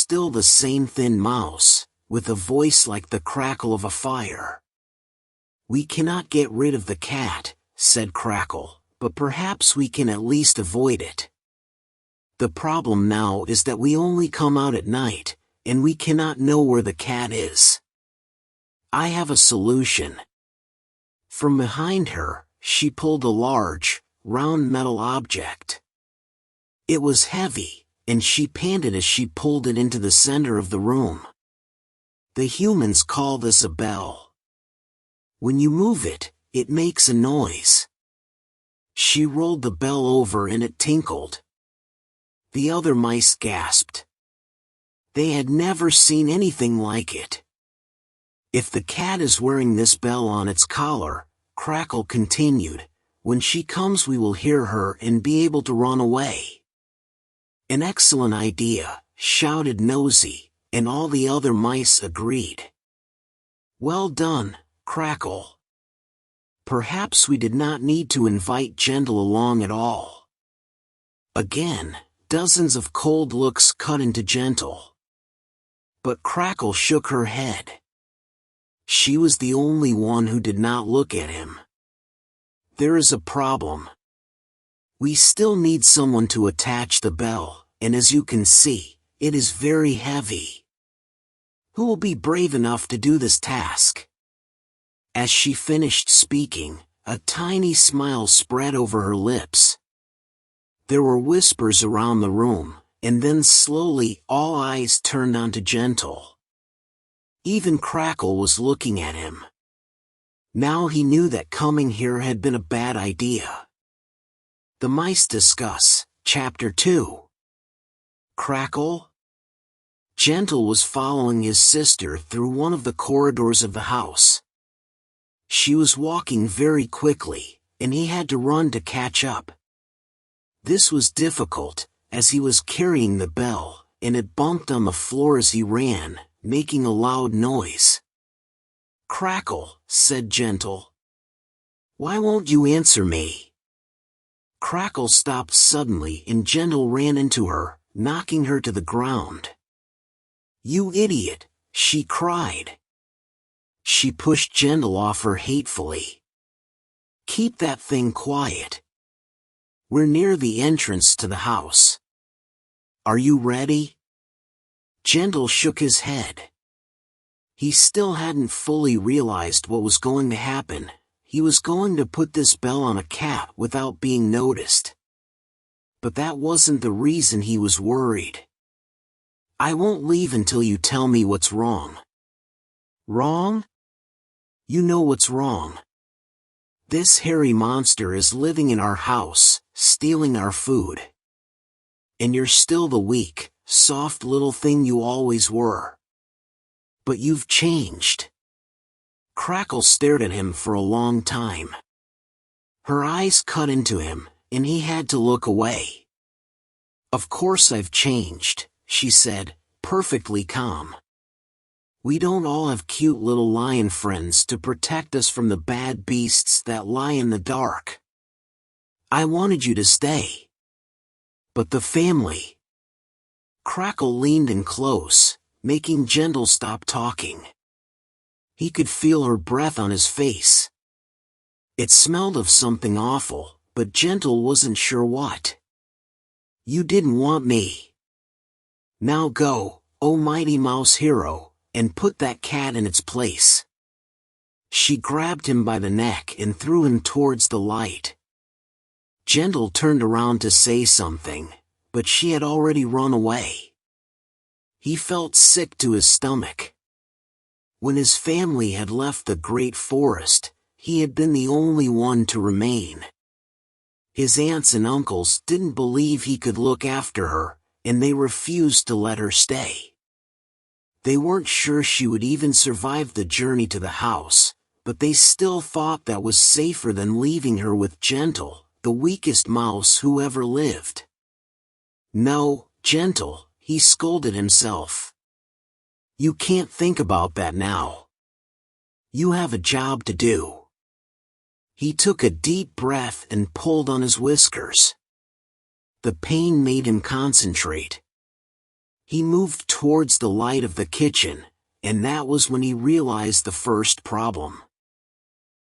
still the same thin mouse, with a voice like the crackle of a fire. "We cannot get rid of the cat," said Crackle, "but perhaps we can at least avoid it. The problem now is that we only come out at night, and we cannot know where the cat is. I have a solution." From behind her, she pulled a large, round metal object. It was heavy, and she panted as she pulled it into the center of the room. "The humans call this a bell. When you move it, it makes a noise." She rolled the bell over and it tinkled. The other mice gasped. They had never seen anything like it. "If the cat is wearing this bell on its collar," Crackle continued, "when she comes we will hear her and be able to run away." "An excellent idea," shouted Nosy, and all the other mice agreed. "Well done, Crackle. Perhaps we did not need to invite Gentle along at all." Again, dozens of cold looks cut into Gentle. But Crackle shook her head. She was the only one who did not look at him. "There is a problem. We still need someone to attach the bell, and as you can see, it is very heavy. Who will be brave enough to do this task?" As she finished speaking, a tiny smile spread over her lips. There were whispers around the room, and then slowly all eyes turned onto Gentle. Even Crackle was looking at him. Now he knew that coming here had been a bad idea. The Mice Discuss, Chapter 2. Crackle? Gentle was following his sister through one of the corridors of the house. She was walking very quickly, and he had to run to catch up. This was difficult, as he was carrying the bell, and it bumped on the floor as he ran, making a loud noise. "Crackle," said Gentle. "Why won't you answer me?" Crackle stopped suddenly and Gentle ran into her, knocking her to the ground. "You idiot," she cried. She pushed Gentle off her hatefully. "Keep that thing quiet. We're near the entrance to the house. Are you ready?" Gentle shook his head. He still hadn't fully realized what was going to happen. He was going to put this bell on a cat without being noticed. But that wasn't the reason he was worried. "I won't leave until you tell me what's wrong." "Wrong? You know what's wrong. This hairy monster is living in our house, stealing our food. And you're still the weak, soft little thing you always were. But you've changed." Crackle stared at him for a long time. Her eyes cut into him, and he had to look away. "Of course I've changed," she said, perfectly calm. "We don't all have cute little lion friends to protect us from the bad beasts that lie in the dark. I wanted you to stay. But the family..." Crackle leaned in close, making Gentle stop talking. He could feel her breath on his face. It smelled of something awful, but Gentle wasn't sure what. "You didn't want me. Now go, oh mighty mouse hero, and put that cat in its place." She grabbed him by the neck and threw him towards the light. Gentle turned around to say something, but she had already run away. He felt sick to his stomach. When his family had left the great forest, he had been the only one to remain. His aunts and uncles didn't believe he could look after her, and they refused to let her stay. They weren't sure she would even survive the journey to the house, but they still thought that was safer than leaving her with Gentle, the weakest mouse who ever lived. "No, Gentle," he scolded himself. "You can't think about that now. You have a job to do." He took a deep breath and pulled on his whiskers. The pain made him concentrate. He moved towards the light of the kitchen, and that was when he realized the first problem.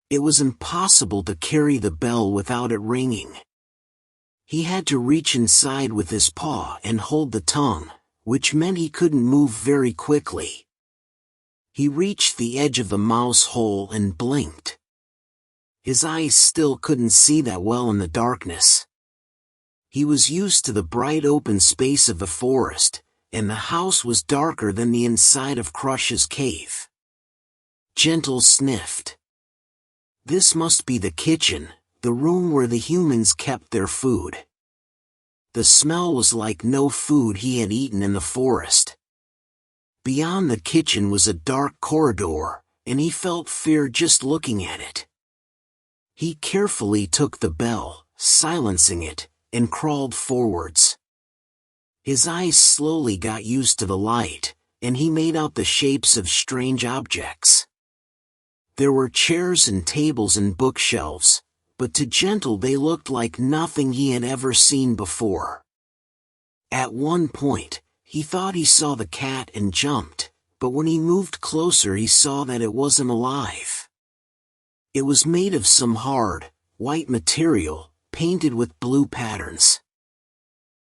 It was impossible to carry the bell without it ringing. He had to reach inside with his paw and hold the tongue, which meant he couldn't move very quickly. He reached the edge of the mouse hole and blinked. His eyes still couldn't see that well in the darkness. He was used to the bright open space of the forest, and the house was darker than the inside of Crush's cave. Gentle sniffed. This must be the kitchen, the room where the humans kept their food. The smell was like no food he had eaten in the forest. Beyond the kitchen was a dark corridor, and he felt fear just looking at it. He carefully took the bell, silencing it, and crawled forwards. His eyes slowly got used to the light, and he made out the shapes of strange objects. There were chairs and tables and bookshelves, but to Gentle they looked like nothing he had ever seen before. At one point, he thought he saw the cat and jumped, but when he moved closer he saw that it wasn't alive. It was made of some hard, white material, painted with blue patterns.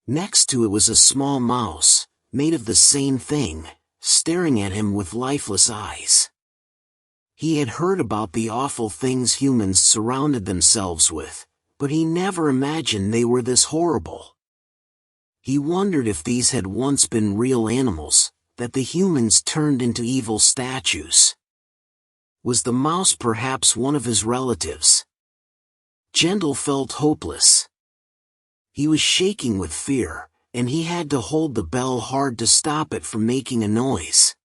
Next to it was a small mouse, made of the same thing, staring at him with lifeless eyes. He had heard about the awful things humans surrounded themselves with, but he never imagined they were this horrible. He wondered if these had once been real animals, that the humans turned into evil statues. Was the mouse perhaps one of his relatives? Gentle felt hopeless. He was shaking with fear, and he had to hold the bell hard to stop it from making a noise.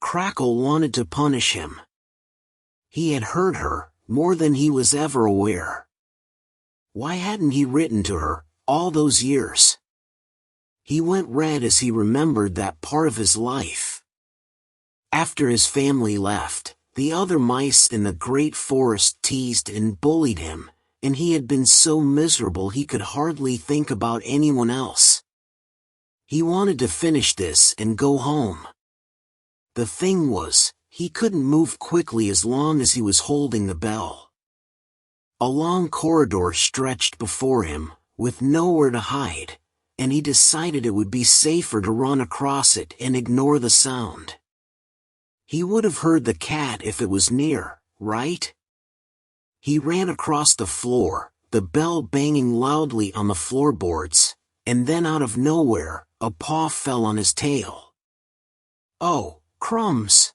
Crackle wanted to punish him. He had hurt her, more than he was ever aware. Why hadn't he written to her, all those years? He went red as he remembered that part of his life. After his family left, the other mice in the great forest teased and bullied him, and he had been so miserable he could hardly think about anyone else. He wanted to finish this and go home. The thing was, he couldn't move quickly as long as he was holding the bell. A long corridor stretched before him, with nowhere to hide, and he decided it would be safer to run across it and ignore the sound. He would have heard the cat if it was near, right? He ran across the floor, the bell banging loudly on the floorboards, and then out of nowhere, a paw fell on his tail. Oh, crumbs!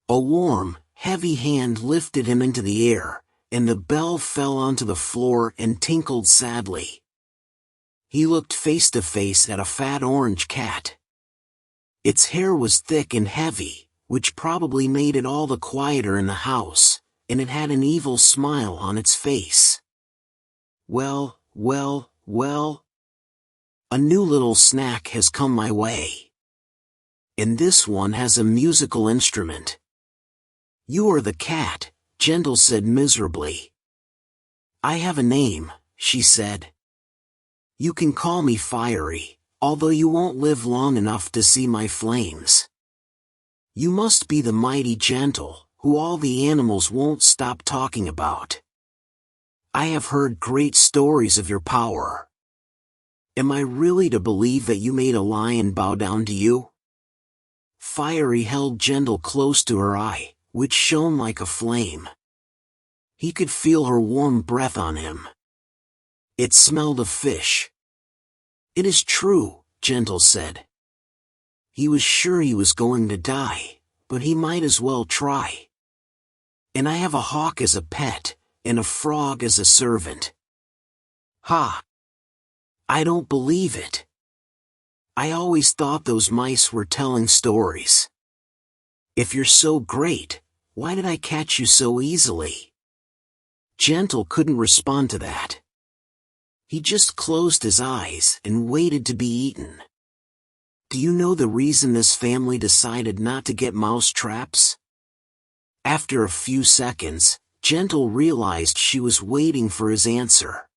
A warm, heavy hand lifted him into the air, and the bell fell onto the floor and tinkled sadly. He looked face to face at a fat orange cat. Its hair was thick and heavy, which probably made it all the quieter in the house, and it had an evil smile on its face. Well, well, well. A new little snack has come my way. And this one has a musical instrument. You are the cat, Gentle said miserably. I have a name, she said. You can call me Fiery, although you won't live long enough to see my flames. You must be the mighty Gentle, who all the animals won't stop talking about. I have heard great stories of your power. Am I really to believe that you made a lion bow down to you? Fiery held Gentle close to her eye, which shone like a flame. He could feel her warm breath on him. It smelled of fish. It is true, Gentle said. He was sure he was going to die, but he might as well try. And I have a hawk as a pet, and a frog as a servant. Ha! I don't believe it. I always thought those mice were telling stories. If you're so great, why did I catch you so easily? Gentle couldn't respond to that. He just closed his eyes and waited to be eaten. Do you know the reason this family decided not to get mouse traps? After a few seconds, Gentle realized she was waiting for his answer.